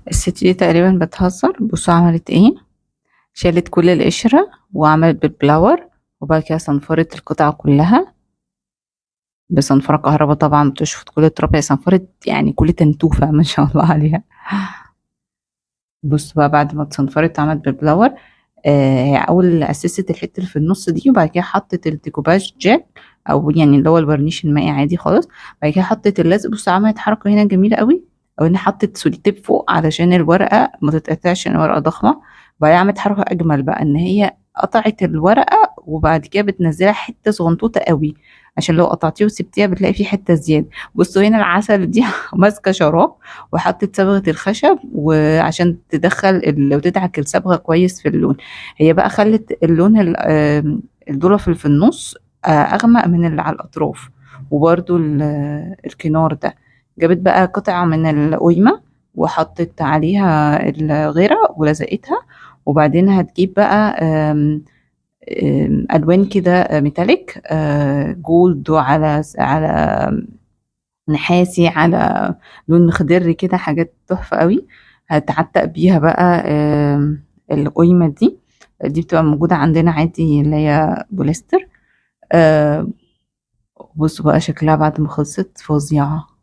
الست دي تقريبا بتهزر. بصوا عملت ايه، شالت كل القشرة وعملت بالبلاور، وبعد كده صنفرت القطعة كلها بصنفرة كهرباء طبعا، بتشفط كل التراب. هي صنفرت يعني كل تنتوفة ما شاء الله عليها. بص بقى بعد ما اتصنفرت عملت بالبلاور. هي اول اسست الحته اللي في النص دي، وبعد كده حطت الديكوباج جel، او يعني اللي هو الورنيش المائي عادي خالص. بعد كده حطت اللزق. بص عملت حركه هنا جميله قوي، او ان حطت سوليتيب فوق علشان الورقه ما تتقطعش عشان الورقه ضخمه. وبعدين عملت حركه اجمل بقى، ان هي قطعت الورقه وبعد كده بتنزلها حته صغنطوطه قوي، عشان لو قطعتيه وسبتيها بتلاقي فيه حته زياده. بصوا هنا العسل دي ماسكه شراب، وحطت صبغة الخشب وعشان تدخل وتدعك الصبغة كويس في اللون. هي بقى خلت اللون الظرف اللي في النص أغمق من اللي على الأطراف، وبرده الكنار ده. جابت بقى قطعة من القيمة وحطت عليها الغيرة ولزقتها. وبعدين هتجيب بقى ألوان كده ميتاليك، جولد على نحاسي، على لون خضري كده، حاجات تحفة قوي. هتعتق بيها بقى القيمة دي بتبقى موجودة عندنا عادي، اللي هي بوليستر. آم، بصوا بقى شكلها بعد ما خلصت فظيعة.